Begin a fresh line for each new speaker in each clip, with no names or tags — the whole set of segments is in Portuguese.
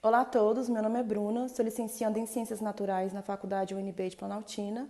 Olá a todos, meu nome é Bruna, sou licencianda em Ciências Naturais na Faculdade UNB de Planaltina.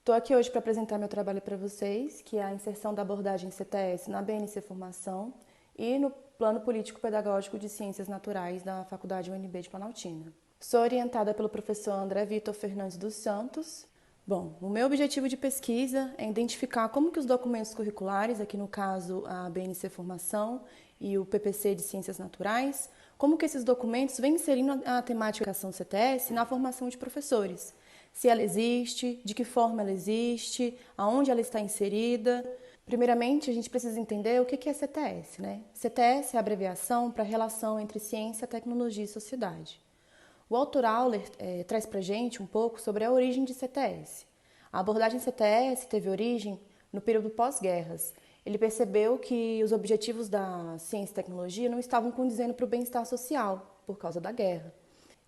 Estou aqui hoje para apresentar meu trabalho para vocês, que é a inserção da abordagem CTS na BNC Formação e no Plano Político-Pedagógico de Ciências Naturais da Faculdade UNB de Planaltina. Sou orientada pelo professor André Vitor Fernandes dos Santos. Bom, o meu objetivo de pesquisa é identificar como que os documentos curriculares, aqui no caso a BNC Formação e o PPC de Ciências Naturais, como que esses documentos vêm inserindo a temática da educação CTS na formação de professores. Se ela existe, de que forma ela existe, aonde ela está inserida. Primeiramente, a gente precisa entender o que é CTS, né? CTS é a abreviação para a relação entre ciência, tecnologia e sociedade. O autor Auler traz para a gente um pouco sobre a origem de CTS. A abordagem CTS teve origem no período pós-guerras. Ele percebeu que os objetivos da ciência e tecnologia não estavam condizendo para o bem-estar social por causa da guerra.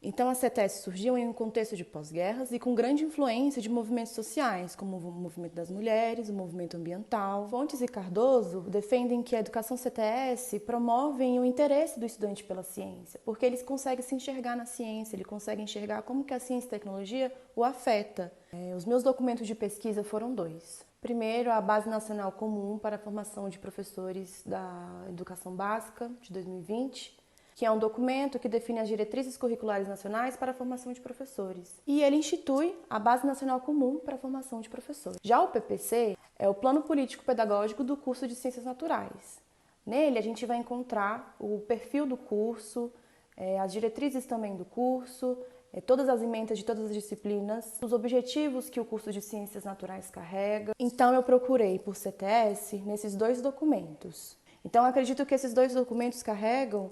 Então a CTS surgiu em um contexto de pós-guerras e com grande influência de movimentos sociais, como o movimento das mulheres, o movimento ambiental. Fontes e Cardoso defendem que a educação CTS promove o interesse do estudante pela ciência, porque eles conseguem se enxergar na ciência, ele consegue enxergar como que a ciência e a tecnologia o afeta. Os meus documentos de pesquisa foram dois. Primeiro, a Base Nacional Comum para a Formação de Professores da Educação Básica, de 2020, que é um documento que define as diretrizes curriculares nacionais para a formação de professores. E ele institui a Base Nacional Comum para a Formação de Professores. Já o PPC é o Plano Político-Pedagógico do curso de Ciências Naturais. Nele, a gente vai encontrar o perfil do curso, as diretrizes também do curso, todas as emendas de todas as disciplinas, os objetivos que o curso de Ciências Naturais carrega. Então, eu procurei por CTS nesses dois documentos. Então, eu acredito que esses dois documentos carregam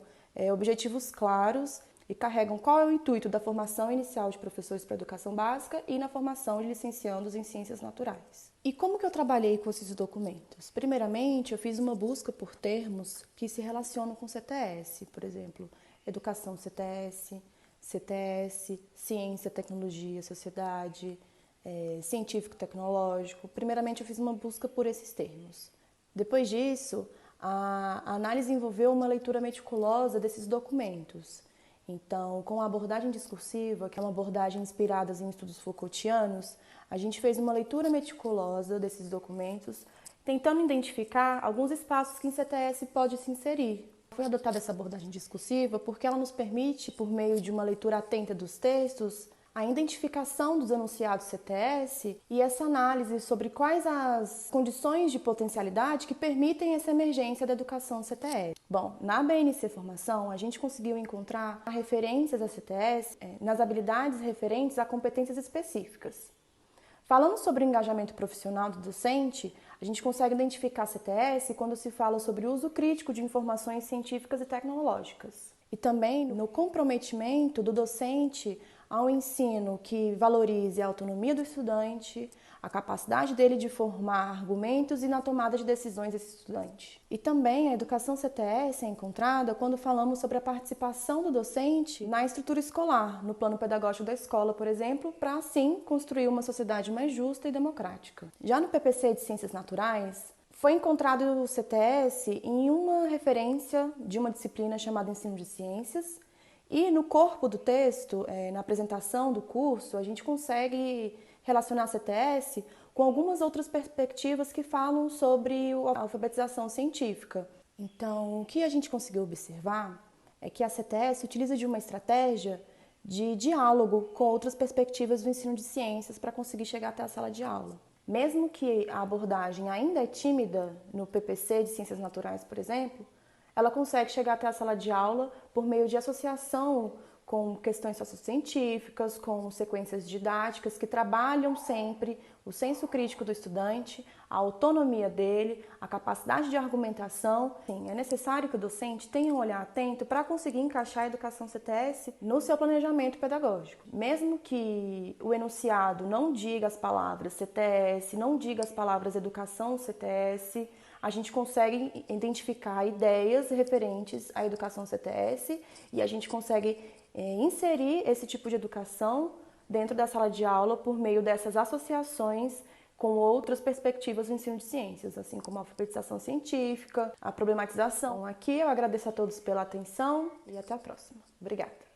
objetivos claros e carregam qual é o intuito da formação inicial de professores para a educação básica e na formação de licenciandos em Ciências Naturais. E como que eu trabalhei com esses documentos? Primeiramente, eu fiz uma busca por termos que se relacionam com CTS, por exemplo, educação CTS, CTS, ciência, tecnologia, sociedade, científico-tecnológico. Primeiramente, eu fiz uma busca por esses termos. Depois disso, a análise envolveu uma leitura meticulosa desses documentos. Então, com a abordagem discursiva, que é uma abordagem inspirada em estudos Foucaultianos, a gente fez uma leitura meticulosa desses documentos, tentando identificar alguns espaços que em CTS pode se inserir. Foi adotada essa abordagem discursiva porque ela nos permite, por meio de uma leitura atenta dos textos, a identificação dos enunciados CTS e essa análise sobre quais as condições de potencialidade que permitem essa emergência da educação CTS. Bom, na BNC Formação, a gente conseguiu encontrar referências a CTS nas habilidades referentes a competências específicas. Falando sobre o engajamento profissional do docente, a gente consegue identificar CTS quando se fala sobre o uso crítico de informações científicas e tecnológicas. E também no comprometimento do docente ao ensino que valorize a autonomia do estudante, a capacidade dele de formar argumentos e na tomada de decisões desse estudante. E também a educação CTS é encontrada quando falamos sobre a participação do docente na estrutura escolar, no plano pedagógico da escola, por exemplo, para assim construir uma sociedade mais justa e democrática. Já no PPC de Ciências Naturais, foi encontrado o CTS em uma referência de uma disciplina chamada Ensino de Ciências, e no corpo do texto, na apresentação do curso, a gente consegue relacionar a CTS com algumas outras perspectivas que falam sobre a alfabetização científica. Então, o que a gente conseguiu observar é que a CTS utiliza de uma estratégia de diálogo com outras perspectivas do ensino de ciências para conseguir chegar até a sala de aula. Mesmo que a abordagem ainda é tímida no PPC de Ciências Naturais, por exemplo, ela consegue chegar até a sala de aula por meio de associação com questões sociocientíficas, com sequências didáticas que trabalham sempre o senso crítico do estudante, a autonomia dele, a capacidade de argumentação. Sim, é necessário que o docente tenha um olhar atento para conseguir encaixar a educação CTS no seu planejamento pedagógico. Mesmo que o enunciado não diga as palavras CTS, não diga as palavras educação CTS, a gente consegue identificar ideias referentes à educação CTS e a gente consegue inserir esse tipo de educação dentro da sala de aula por meio dessas associações com outras perspectivas do ensino de ciências, assim como a alfabetização científica, a problematização. Aqui eu agradeço a todos pela atenção e até a próxima. Obrigada.